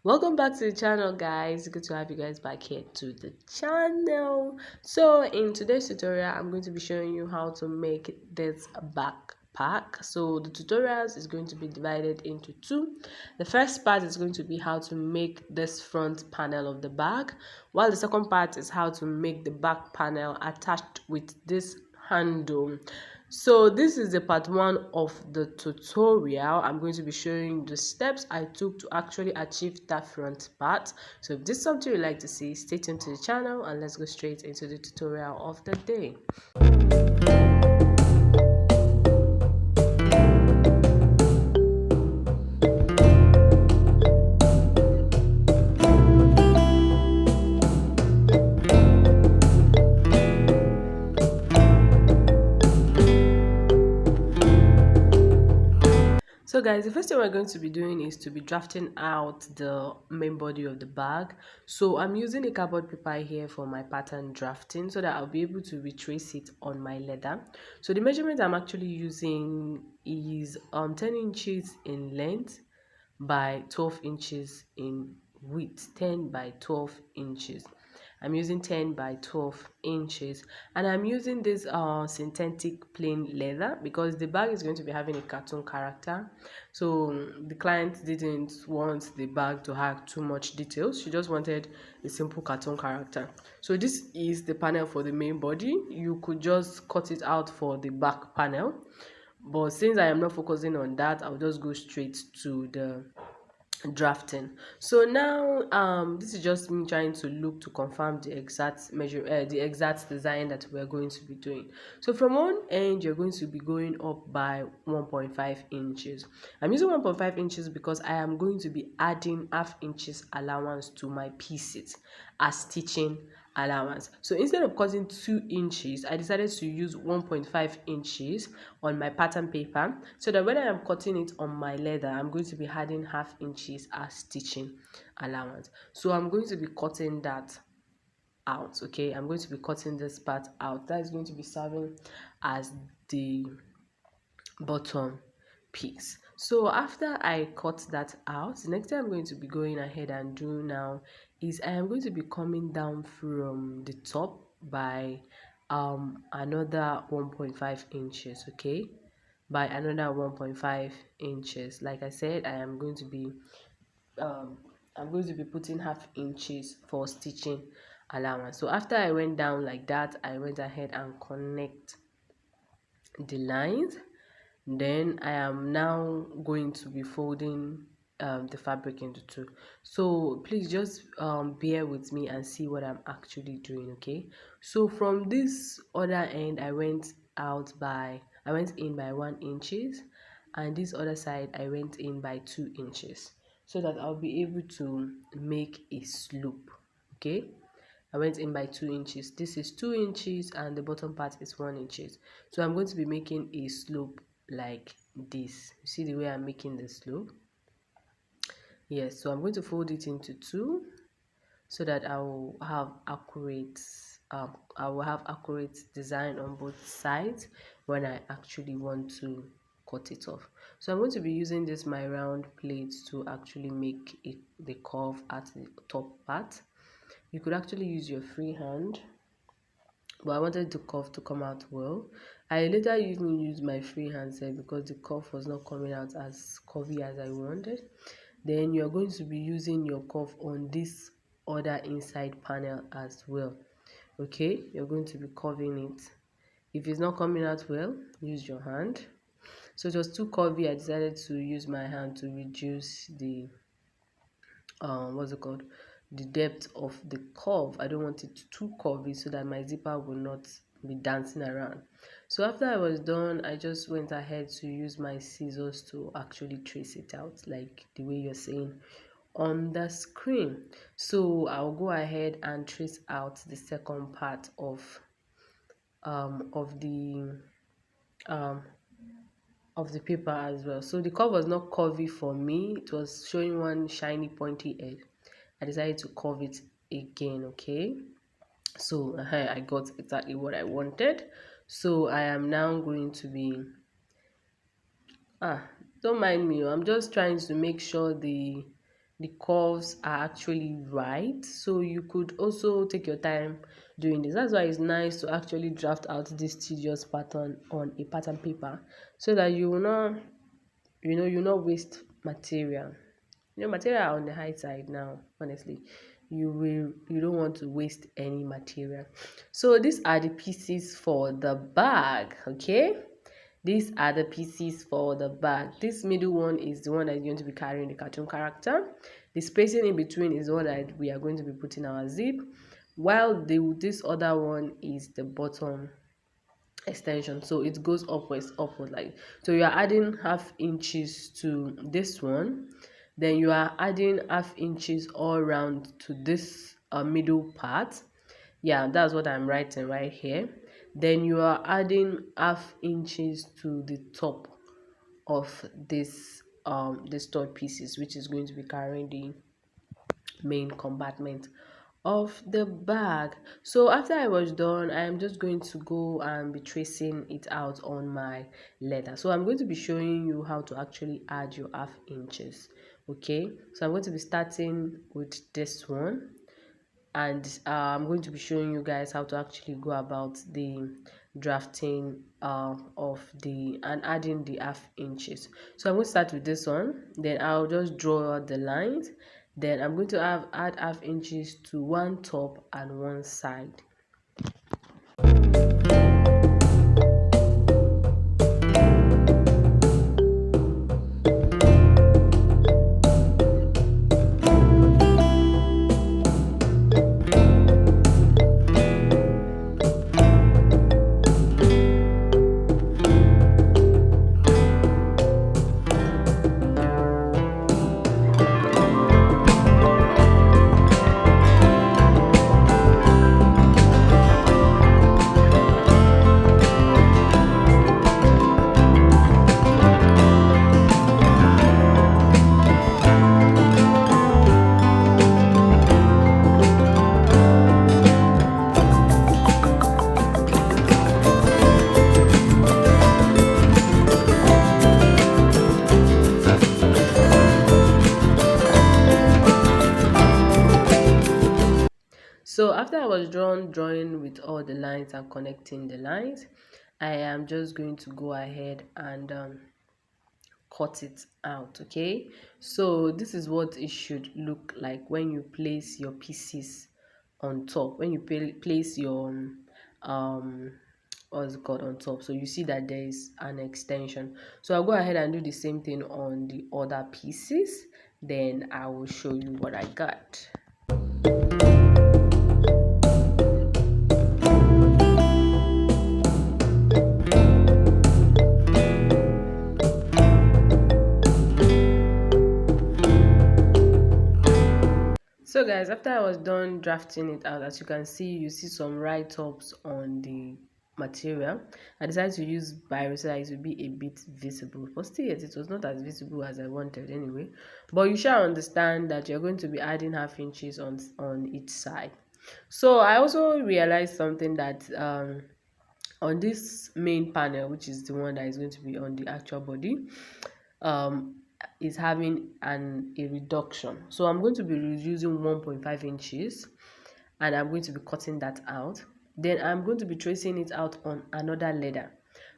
Welcome back to the channel, guys. Good to have you guys back here to the channel. So in today's tutorial, I'm going to be showing you how to make this backpack. So the tutorials is going to be divided into two. The first part is going to be how to make this front panel of the bag, while the second part is how to make the back panel attached with this handle. So this is the part one of the tutorial. I'm going to be showing the steps I took to actually achieve that front part. So if this is something you'd like to see, stay tuned to the channel and let's go straight into the tutorial of the day. So guys, the first thing we're going to be doing is to be drafting out the main body of the bag. So I'm using a cardboard paper here for my pattern drafting so that I'll be able to retrace it on my leather. So the measurement I'm actually using is 10 inches in length by 12 inches in width, 10 by 12 inches. I'm using 10 by 12 inches, and I'm using this synthetic plain leather because the bag is going to be having a cartoon character. So the client didn't want the bag to have too much details. She just wanted a simple cartoon character. So this is the panel for the main body. You could just cut it out for the back panel, but since I am not focusing on that, I'll just go straight to the drafting. So now this is just me trying to look to confirm the exact the exact design that we're going to be doing. So from one end you're going to be going up by 1.5 inches. I'm using 1.5 inches because I am going to be adding half inches allowance to my pieces as stitching allowance. So instead of cutting 2 inches, I decided to use 1.5 inches on my pattern paper so that when I am cutting it on my leather, I'm going to be adding half inches as stitching allowance. So I'm going to be cutting that out. Okay, I'm going to be cutting this part out. That is going to be serving as the bottom piece. So after I cut that out, the next thing I'm going to be going ahead and do now is I am going to be coming down from the top by another 1.5 inches. Okay, by another 1.5 inches. Like I said, um I'm going to be putting half inches for stitching allowance. So after I went down like that, I went ahead and connect the lines. Then I am now going to be folding the fabric into two. So please just bear with me and see what I'm actually doing. Okay, so from this other end I went in by 1 inches, and this other side I went in by 2 inches so that I'll be able to make a slope. Okay, I went in by 2 inches. This is 2 inches and the bottom part is 1 inches. So I'm going to be making a slope like this. You see the way I'm making the slope? Yes, so I'm going to fold it into two so that I will have accurate design on both sides when I actually want to cut it off. So I'm going to be using this my round plate to actually make the curve at the top part. You could actually use your free hand, but I wanted the curve to come out well. I later even used my free hand set because the curve was not coming out as curvy as I wanted. Then you're going to be using your curve on this other inside panel as well. Okay, you're going to be curving it. If it's not coming out well, use your hand. So it was too curvy, I decided to use my hand to reduce the what's it called, the depth of the curve. I don't want it too curvy so that my zipper will not be dancing around. So after I was done, I just went ahead to use my scissors to actually trace it out like the way you're seeing on the screen. So I'll go ahead and trace out the second part the um of the paper as well. So the curve was not curvy for me, it was showing one shiny pointy edge. I decided to curve it again. Okay, so I got exactly what I wanted. So I am now going to be don't mind me, I'm just trying to make sure the the curves are actually right. So you could also take your time doing this. That's why it's nice to actually draft out this tedious pattern on a pattern paper, so that you will not, you not waste material. Material are on the high side now, honestly. You don't want to waste any material. So these are the pieces for the bag, okay? These are the pieces for the bag. This middle one is the one that is going to be carrying the cartoon character. The spacing in between is the one that we are going to be putting our zip, while this other one is the bottom extension. So it goes upwards like, so you are adding half inches to this one, then you are adding half inches all around to this middle part. Yeah, that's what I'm writing right here. Then you are adding half inches to the top of this third pieces, which is going to be carrying the main compartment of the bag. So after I was done, I am just going to go and be tracing it out on my leather. So I'm going to be showing you how to actually add your half inches. Okay, so I'm going to be starting with this one, and I'm going to be showing you guys how to actually go about the drafting of the and adding the half inches. So I'm going to start with this one, then I'll just draw out the lines, then I'm going to add half inches to one top and one side. So after I was drawing with all the lines and connecting the lines, I am just going to go ahead and cut it out. Okay, so this is what it should look like when you place your pieces on top, when you place your what's it called, on top. So you see that there is an extension. So I'll go ahead and do the same thing on the other pieces, then I will show you what I got. So guys, after I was done drafting it out, as you can see, you see some write-ups on the material. I decided to use biro so that it would be a bit visible, but still yet it was not as visible as I wanted anyway. But you shall understand that you're going to be adding half inches on each side. So I also realized something, that on this main panel, which is the one that is going to be on the actual body, is having a reduction. So I'm going to be using 1.5 inches, and I'm going to be cutting that out. Then I'm going to be tracing it out on another leather,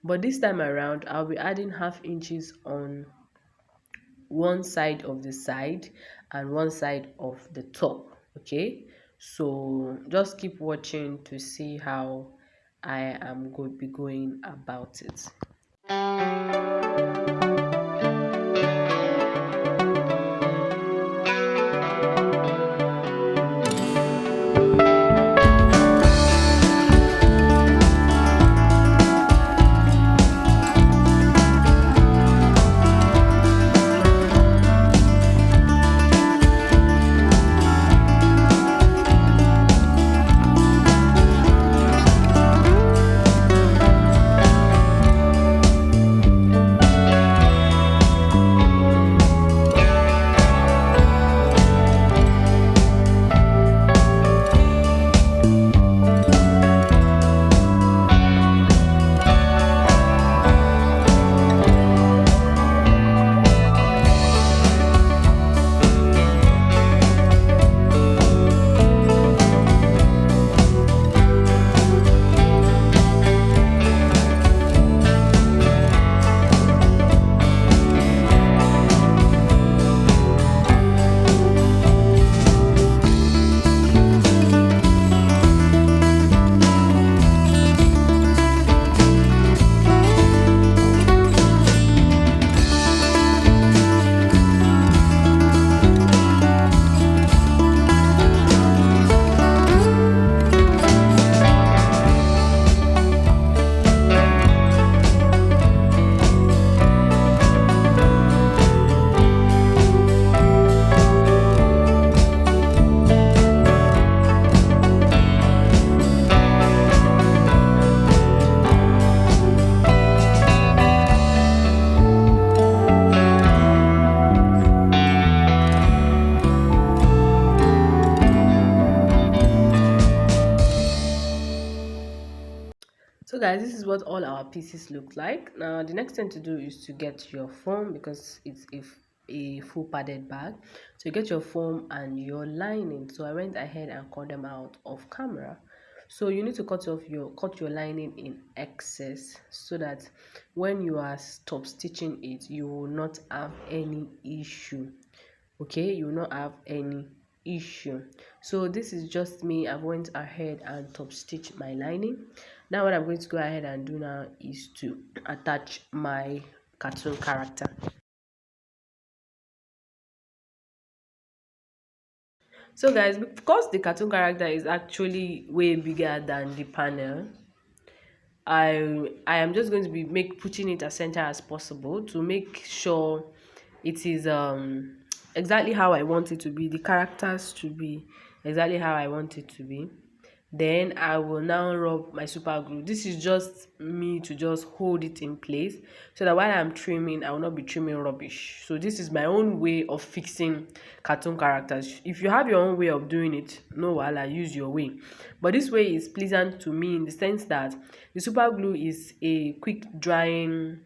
but this time around I'll be adding half inches on one side of the side and one side of the top. Okay, so just keep watching to see how I am going to be going about it. So guys, this is what all our pieces look like. Now the next thing to do is to get your foam, because it's a full padded bag. So you get your foam and your lining. So I went ahead and cut them out of camera. So you need to cut your lining in excess, so that when you are stop stitching it, you will not have any issue. Okay, you will not have any issue. So this is just me. I went ahead and top stitch my lining. Now what I'm going to go ahead and do now is to attach my cartoon character. So guys, because the cartoon character is actually way bigger than the panel, I am just going to be putting it as center as possible to make sure it is exactly how I want it to be, the characters to be exactly how I want it to be. Then I will now rub my super glue. This is just me to just hold it in place, so that while I'm trimming, I will not be trimming rubbish. So this is my own way of fixing cartoon characters. If you have your own way of doing it, no, while I use your way. But this way is pleasant to me in the sense that the super glue is a quick drying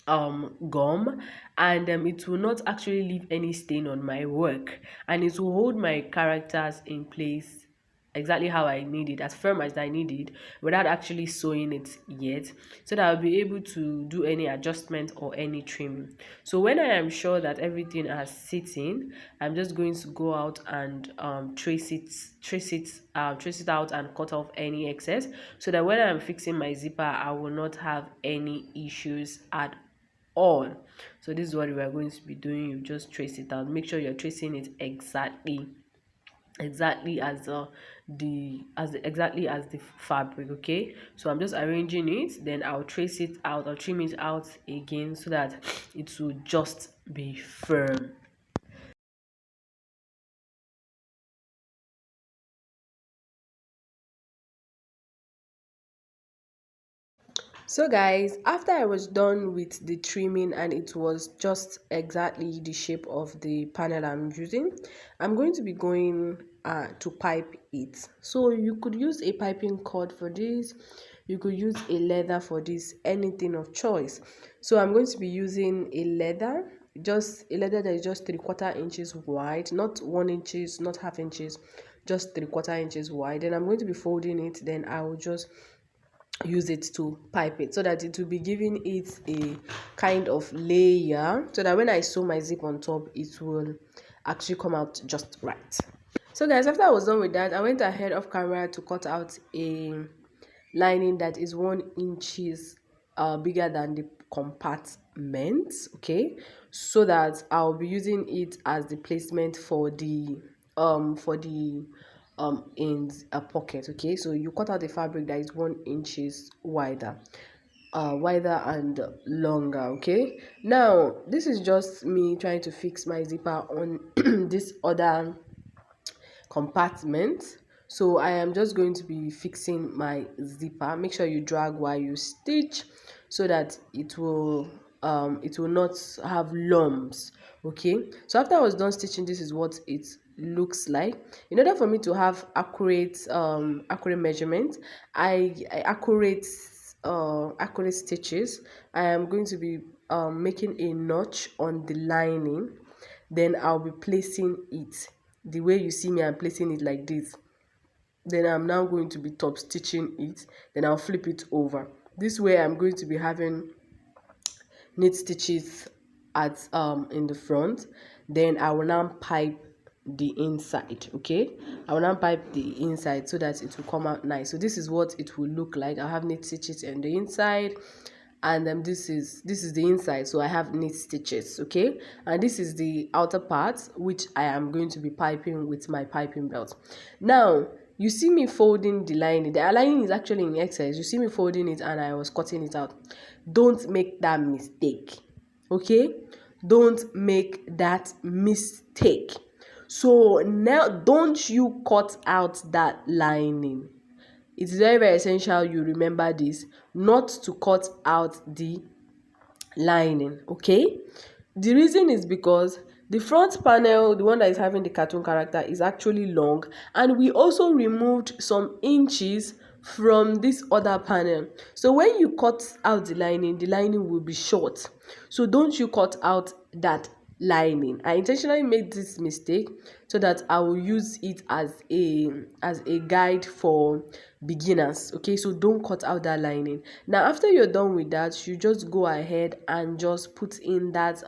gum, and it will not actually leave any stain on my work, and it will hold my characters in place exactly how I need it, as firm as I need it, without actually sewing it yet, so that I'll be able to do any adjustment or any trimming. So when I am sure that everything is sitting, I'm just going to go out and trace it out and cut off any excess, so that when I'm fixing my zipper, I will not have any issues at all. So this is what we are going to be doing. You just trace it out, make sure you're tracing it exactly as exactly as the fabric. Okay, so I'm just arranging it, then I'll trace it out, I'll trim it out again, so that it will just be firm. So guys, after I was done with the trimming and it was just exactly the shape of the panel I'm using, I'm going to be going to pipe it. So you could use a piping cord for this, you could use a leather for this, anything of choice. So I'm going to be using a leather, just a leather that is just 3/4 inches wide, not 1 inches, not half inches, just 3/4 inches wide. Then I'm going to be folding it, then I will just use it to pipe it, so that it will be giving it a kind of layer, so that when I sew my zip on top, it will actually come out just right. So guys, after I was done with that, I went ahead off camera to cut out a lining that is 1 inches bigger than the compartment. Okay, so that I'll be using it as the placement for the in a pocket. Okay, so you cut out the fabric that is 1 inches wider and longer. Okay, now this is just me trying to fix my zipper on this other compartment. So I am just going to be fixing my zipper. Make sure you drag while you stitch, so that it will not have lumps. Okay, so after I was done stitching, this is what it looks like. In order for me to have accurate measurement, accurate stitches, I am going to be making a notch on the lining. Then I'll be placing it the way you see me. I'm placing it like this. Then I'm now going to be top stitching it, then I'll flip it over. This way I'm going to be having knit stitches at in the front. Then I will now pipe the inside. Okay, I will now pipe the inside, so that it will come out nice. So this is what it will look like. I have knit stitches on the inside, and this is the inside, so I have knit stitches. Okay, and this is the outer part, which I am going to be piping with my piping belt. Now you see me folding the lining is actually in excess. You see me folding it, and I was cutting it out. Don't make that mistake. Okay, don't make that mistake. So now, don't you cut out that lining. It's very, very essential you remember this, not to cut out the lining. Okay, the reason is because the front panel, the one that is having the cartoon character, is actually long, and we also removed some inches from this other panel. So when you cut out the lining will be short. So don't you cut out that lining. I intentionally made this mistake so that I will use it as a guide for beginners. Okay, so don't cut out that lining. Now after you're done with that, you just go ahead and just put in that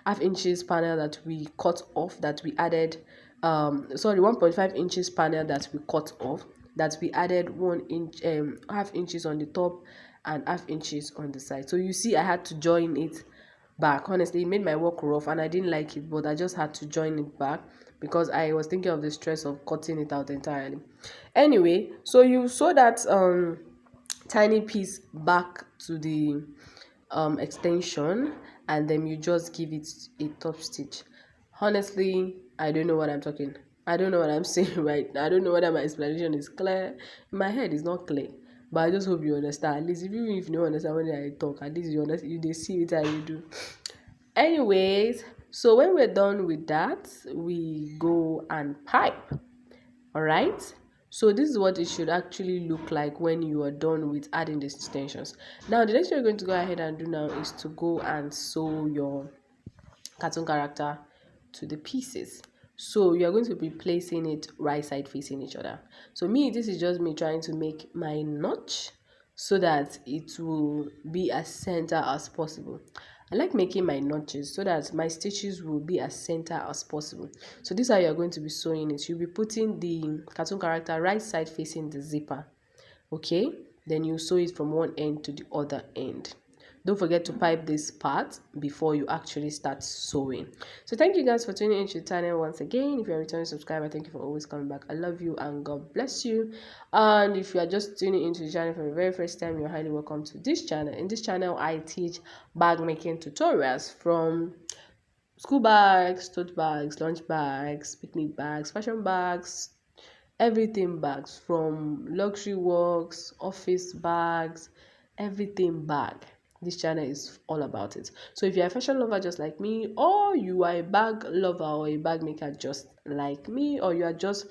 half inches panel that we cut off, that we added, sorry, 1.5 inches panel that we cut off, that we added 1 inch, half inches on the top and half inches on the side. So you see I had to join it back. Honestly, it made my work rough and I didn't like it, but I just had to join it back because I was thinking of the stress of cutting it out entirely. Anyway, so you sew that tiny piece back to the extension, and then you just give it a top stitch. Honestly, I don't know what I'm talking. I don't know what I'm saying right now. I don't know whether my explanation is clear. In my head is not clear, but I just hope you understand. At least if you don't understand when I talk, at least you understand. You they see it and you do. Anyways, so when we're done with that, we go and pipe. All right. So this is what it should actually look like when you are done with adding the extensions. Now the next thing you're going to go ahead and do now is to go and sew your cartoon character to the pieces. So you are going to be placing it right side facing each other. So this is just me trying to make my notch so that it will be as center as possible. I like making my notches so that my stitches will be as center as possible. So this is how you're going to be sewing it. You'll be putting the cartoon character right side facing the zipper. Okay, then you sew it from one end to the other end. Don't forget to pipe this part before you actually start sewing. So thank you guys for tuning into the channel once again. If you're a returning subscriber, thank you for always coming back. I love you and God bless you. And if you are just tuning into the channel for the very first time, you're highly welcome to this channel. In this channel, I teach bag making tutorials from school bags, tote bags, lunch bags, picnic bags, fashion bags, everything bags, from luxury works, office bags, everything bag. This channel is all about it. So if you're a fashion lover just like me, or you are a bag lover or a bag maker just like me, or you are just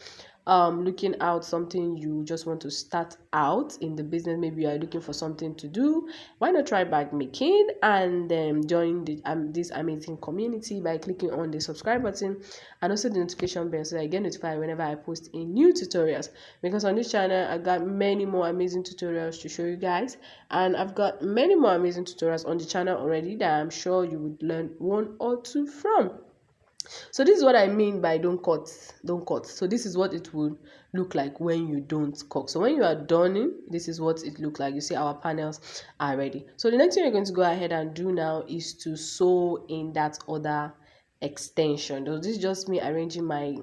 looking out something, you just want to start out in the business, maybe you are looking for something to do, why not try bag making and join this amazing community by clicking on the subscribe button and also the notification bell so that I get notified whenever I post a new tutorials. Because on this channel I got many more amazing tutorials to show you guys, and I've got many more amazing tutorials on the channel already that I'm sure you would learn one or two from. So this is what I mean by don't cut. So this is what it would look like when you don't cut. So when you are done, this is what it looks like. You see our panels are ready. So the next thing you're going to go ahead and do now is to sew in that other extension. So this is just me arranging my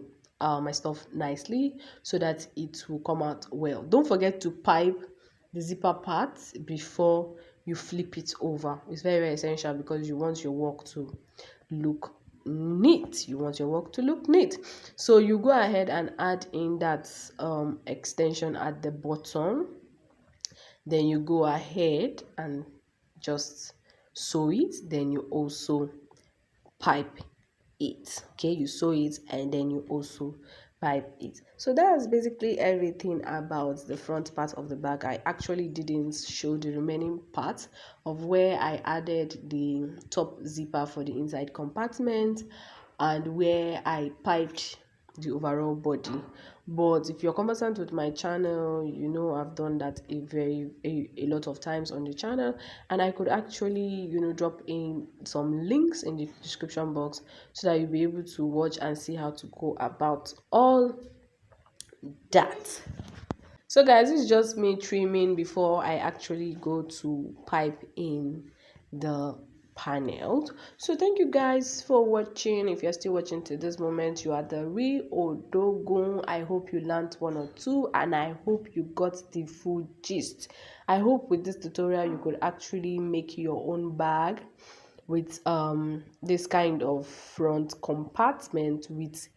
stuff nicely so that it will come out well. Don't forget to pipe the zipper part before you flip it over. It's very, very essential because you want your work to look neat. So you go ahead and add in that extension at the bottom, then you go ahead and just sew it, then you also pipe it. Okay, you sew it and then you also pipe it. So that's basically everything about the front part of the bag. I actually didn't show the remaining part of where I added the top zipper for the inside compartment and where I piped the overall body. But if you're conversant with my channel, you know I've done that a lot of times on the channel, and I could actually drop in some links in the description box so that you'll be able to watch and see how to go about all that. So guys, this is just me trimming before I actually go to pipe in the panel. So thank you guys for watching. If you're still watching to this moment, you are the real Odogun. I hope you learned one or two and I hope you got the full gist. I hope with this tutorial you could actually make your own bag with this kind of front compartment with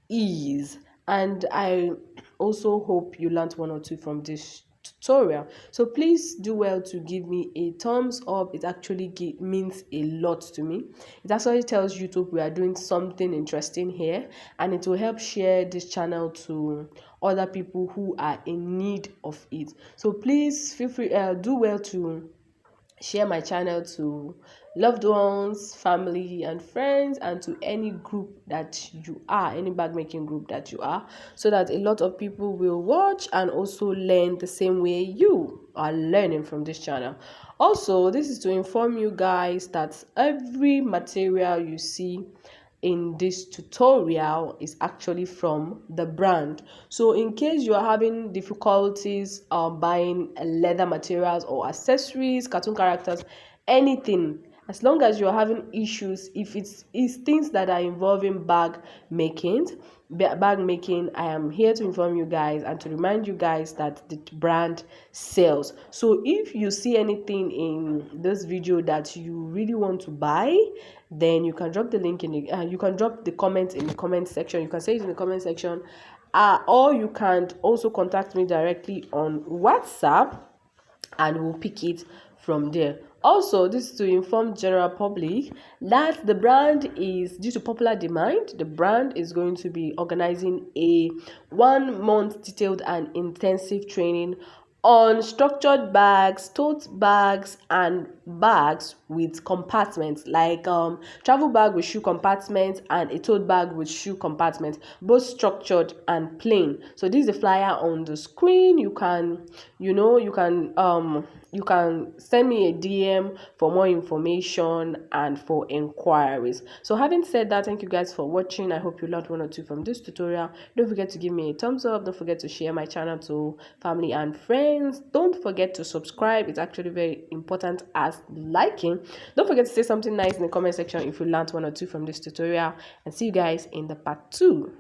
ease. And I also hope you learned one or two from this tutorial. So please do well to give me a thumbs up. It actually means a lot to me. It actually tells YouTube we are doing something interesting here, and it will help share this channel to other people who are in need of it. So please feel free, do well to share my channel to loved ones, family and friends, and to any group that you are, any bag making group that you are, so that a lot of people will watch and also learn the same way you are learning from this channel. Also, this is to inform you guys that every material you see in this tutorial is actually from the brand. So in case you are having difficulties buying leather materials or accessories, cartoon characters, anything, as long as you're having issues, if it's things that are involving bag making, I am here to inform you guys and to remind you guys that the brand sells. So if you see anything in this video that you really want to buy, then you can drop the link in the you can drop the comment in the comment section. You can say it in the comment section, or you can also contact me directly on WhatsApp, and we'll pick it from there. Also, this is to inform general public that the brand is, due to popular demand, the brand is going to be organizing a 1 month detailed and intensive training on structured bags, tote bags, and bags with compartments, like travel bag with shoe compartment and a tote bag with shoe compartment, both structured and plain. So this is the flyer on the screen. You can, you can send me a DM for more information and for inquiries. So having said that, thank you guys for watching. I hope you learned one or two from this tutorial. Don't forget to give me a thumbs up. Don't forget to share my channel to family and friends. Don't forget to subscribe. It's actually very important as liking. Don't forget to say something nice in the comment section if you learned one or two from this tutorial, and see you guys in the part 2.